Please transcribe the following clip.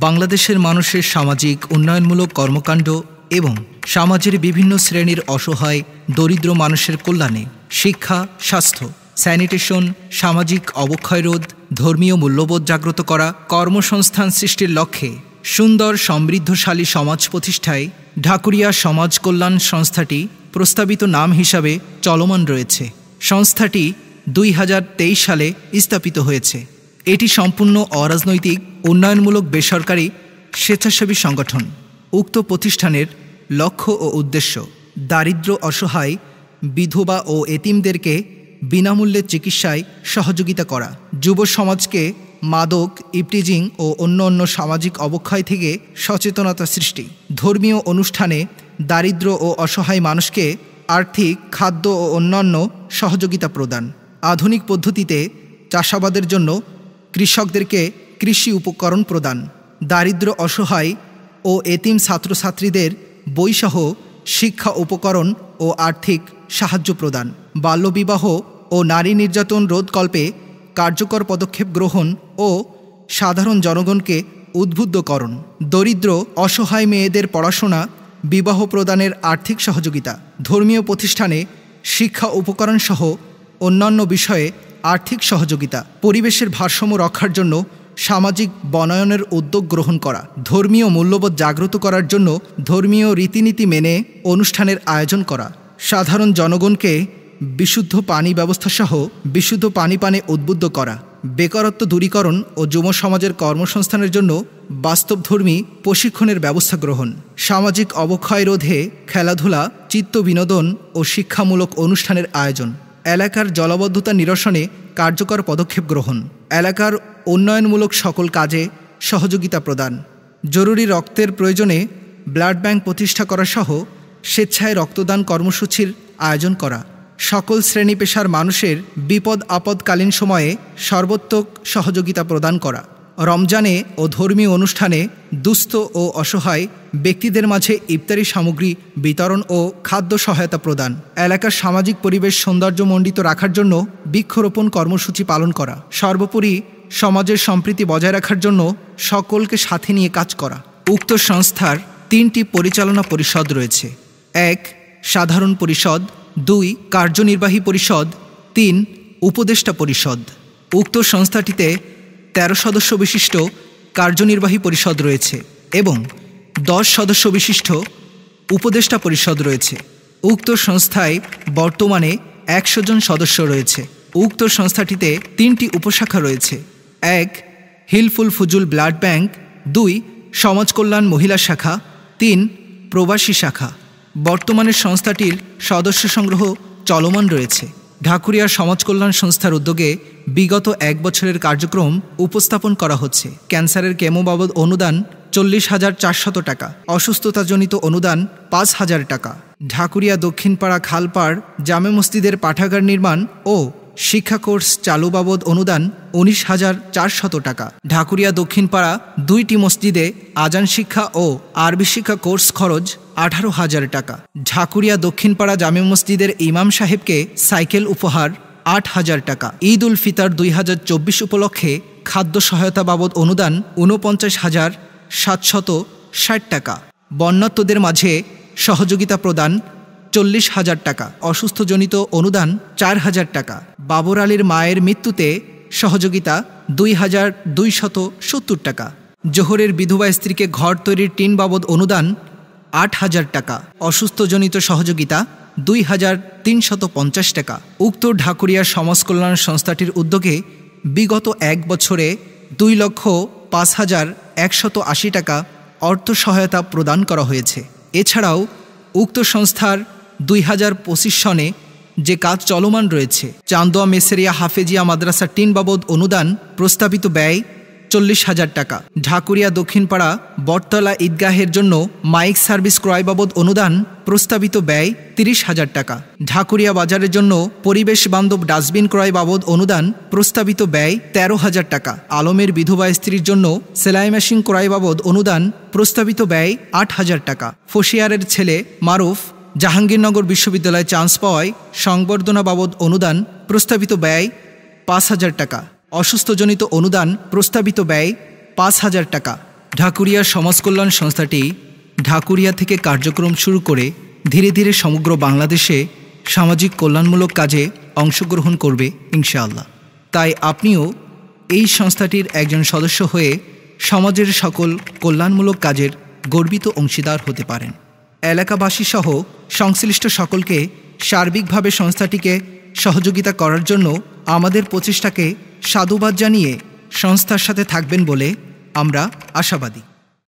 বাংলাদেশের মানুষের সামাজিক উন্নয়নমূলক কর্মকাণ্ড এবং সমাজের বিভিন্ন শ্রেণীর অসহায় দরিদ্র মানুষের কল্যাণে শিক্ষা, স্বাস্থ্য, স্যানিটেশন, সামাজিক অবক্ষয় রোধ, ধর্মীয় মূল্যবোধ জাগ্রত করা, কর্মসংস্থান সৃষ্টির লক্ষ্যে সুন্দর সমৃদ্ধশালী সমাজ প্রতিষ্ঠায় ঢাকুরিয়া সমাজ কল্যাণ সংস্থাটি প্রস্তাবিত নাম হিসাবে চলমান রয়েছে। সংস্থাটি 2023 সালে স্থাপিত হয়েছে। এটি সম্পূর্ণ অরাজনৈতিক উন্নয়নমূলক বেসরকারি স্বেচ্ছাসেবী সংগঠন। উক্ত প্রতিষ্ঠানের লক্ষ্য ও উদ্দেশ্য দারিদ্র, অসহায়, বিধবা ও এতিমদেরকে বিনামূল্যে চিকিৎসায় সহযোগিতা করা, যুব সমাজকে মাদক, ইভটিজিং ও অন্য সামাজিক অবক্ষয় থেকে সচেতনতা সৃষ্টি, ধর্মীয় অনুষ্ঠানে দারিদ্র ও অসহায় মানুষকে আর্থিক, খাদ্য ও অন্যান্য সহযোগিতা প্রদান, আধুনিক পদ্ধতিতে চাষাবাদের জন্য কৃষকদেরকে কৃষি উপকরণ প্রদান, দারিদ্র, অসহায় ও এতিম ছাত্রছাত্রীদের বইসহ শিক্ষা উপকরণ ও আর্থিক সাহায্য প্রদান, বাল্যবিবাহ ও নারী নির্যাতন রোধকল্পে কার্যকর পদক্ষেপ গ্রহণ ও সাধারণ জনগণকে উদ্বুদ্ধকরণ, দরিদ্র অসহায় মেয়েদের পড়াশোনা, বিবাহ প্রদানের আর্থিক সহযোগিতা, ধর্মীয় প্রতিষ্ঠানে শিক্ষা উপকরণ সহ অন্যান্য বিষয়ে আর্থিক সহযোগিতা, পরিবেশের ভারসাম্য রক্ষার জন্য সামাজিক বনায়নের উদ্যোগ গ্রহণ করা, ধর্মীয় মূল্যবোধ জাগ্রত করার জন্য ধর্মীয় রীতিনীতি মেনে অনুষ্ঠানের আয়োজন করা, সাধারণ জনগণকে বিশুদ্ধ পানি ব্যবস্থাসহ বিশুদ্ধ পানি পানে উদ্বুদ্ধ করা, বেকারত্ব দূরীকরণ ও যুব সমাজের কর্মসংস্থানের জন্য বাস্তবধর্মী প্রশিক্ষণের ব্যবস্থা গ্রহণ, সামাজিক অবক্ষয় রোধে খেলাধুলা, চিত্ত বিনোদন ও শিক্ষামূলক অনুষ্ঠানের আয়োজন, এলাকার জলাবদ্ধতা নিরসনে কার্যকর পদক্ষেপ গ্রহণ, এলাকার উন্নয়নমূলক সকল কাজে সহযোগিতা প্রদান, জরুরি রক্তের প্রয়োজনে ব্লাড ব্যাংক প্রতিষ্ঠা করা সহ স্বেচ্ছায় রক্তদান কর্মসূচির আয়োজন করা, সকল শ্রেণী পেশার মানুষের বিপদ আপদকালীন সময়ে সর্বোত্তক সহযোগিতা প্রদান করা, রমজানে ও ধর্মীয় অনুষ্ঠানে দুস্থ ও অসহায় ব্যক্তিদের মাঝে ইফতারি সামগ্রী বিতরণ ও খাদ্য সহায়তা প্রদান, এলাকার সামাজিক পরিবেশ সৌন্দর্যমণ্ডিত রাখার জন্য বৃক্ষরোপণ কর্মসূচি পালন করা, সর্বোপরি সমাজের সম্প্রীতি বজায় রাখার জন্য সকলকে সাথে নিয়ে কাজ করা। উক্ত সংস্থার 3টি পরিচালনা পরিষদ রয়েছে: 1 সাধারণ পরিষদ, 2 কার্যনির্বাহী পরিষদ, 3 উপদেষ্টা পরিষদ। উক্ত সংস্থাটিতে 13 সদস্য বিশিষ্ট কার্যনির্বাহী পরিষদ রয়েছে এবং 10 সদস্য বিশিষ্ট উপদেষ্টা পরিষদ রয়েছে। উক্ত সংস্থায় বর্তমানে 100 জন সদস্য রয়েছে। উক্ত সংস্থাটিতে 3টি উপশাখা রয়েছে: 1 হিলফুল ফুজুল ব্লাড ব্যাংক, 2 সমাজ কল্যাণ মহিলা শাখা, 3 প্রবাসী শাখা। বর্তমানে সংস্থাটির সদস্য সংগ্রহ চলমান রয়েছে। ঢাকুরিয়া সমাজ কল্যাণ সংস্থার উদ্যোগে বিগত 1 বছরের কার্যক্রম উপস্থাপন করা হচ্ছে। ক্যান্সারের কেমো বাবদ অনুদান 40,400 টাকা, অসুস্থতাজনিত অনুদান 5,000 টাকা, ঢাকুরিয়া দক্ষিণপাড়া খালপাড় জামে মসজিদের পাঠাগার নির্মাণ ও শিক্ষা কোর্স চালু বাবদ অনুদান 19,400 টাকা, ঢাকুরিয়া দক্ষিণপাড়া 2টি মসজিদে আজান শিক্ষা ও আরবি শিক্ষা কোর্স খরচ 18,000 টাকা, ঢাকুরিয়া দক্ষিণপাড়া জামে মসজিদের ইমাম সাহেবকে সাইকেল উপহার 8,000 টাকা, ঈদ উল ফিতর 2024 উপলক্ষে খাদ্য সহায়তা বাবদ অনুদান 49,760 টাকা, বন্যার্তদের মাঝে সহযোগিতা প্রদান 40,000 টাকা, অসুস্থজনিত অনুদান 4,000 টাকা, বাবর আলীর মায়ের মৃত্যুতে সহযোগিতা 2,270 টাকা, জোহরের বিধবা স্ত্রীকে ঘর তৈরির টিন বাবদ অনুদান 8,000 টাকা, অসুস্থজনিত সহযোগিতা 2,350 টাকা। উক্ত ঢাকুরিয়া সমাজ কল্যাণ সংস্থাটির উদ্যোগে বিগত 1 বছরে 2,05,180 টাকা অর্থ সহায়তা প্রদান করা হয়েছে। এছাড়াও উক্ত সংস্থার 2025 সনে যে কাজ চলমান রয়েছে, চান্দোয়া মেসেরিয়া হাফেজিয়া মাদ্রাসা টিন বাবদ অনুদান প্রস্তাবিত ব্যয় 40,000 টাকা, ঢাকুরিয়া দক্ষিণপাড়া বটতলা ঈদগাহের জন্য মাইক সার্ভিস ক্রয় বাবদ অনুদান প্রস্তাবিত ব্যয় 30,000 টাকা, ঢাকুরিয়া বাজারের জন্য পরিবেশ বান্ধব ডাস্টবিন ক্রয় বাবদ অনুদান প্রস্তাবিত ব্যয় 13,000 টাকা, আলমের বিধবা স্ত্রীর জন্য সেলাই মেশিন ক্রয় বাবদ অনুদান প্রস্তাবিত ব্যয় 8,000 টাকা, ফসিয়ারের ছেলে মারুফ জাহাঙ্গীরনগর বিশ্ববিদ্যালয়ে চান্স পাওয়ায় সংবর্ধনা বাবদ অনুদান প্রস্তাবিত ব্যয় 5,000 টাকা, অসুস্থজনিত অনুদান প্রস্তাবিত ব্যয় 5,000 টাকা, ঢাকুরিয়া সমাজ কল্যাণ সংস্থাটি ঢাকুরিয়া থেকে কার্যক্রম শুরু করে ধীরে ধীরে সমগ্র বাংলাদেশে সামাজিক কল্যাণমূলক কাজে অংশগ্রহণ করবে ইনশাআল্লাহ। তাই আপনিও এই সংস্থাটির একজন সদস্য হয়ে সমাজের সকল কল্যাণমূলক কাজের গর্বিত অংশীদার হতে পারেন। এলাকাবাসী সহ সংশ্লিষ্ট সকলকে সার্বিকভাবে সংস্থাটিকে সহযোগিতা করার জন্য আমাদের প্রচেষ্টাকে সাধুবাদ জানিয়ে সংস্থার সাথে থাকবেন বলে আমরা আশাবাদী।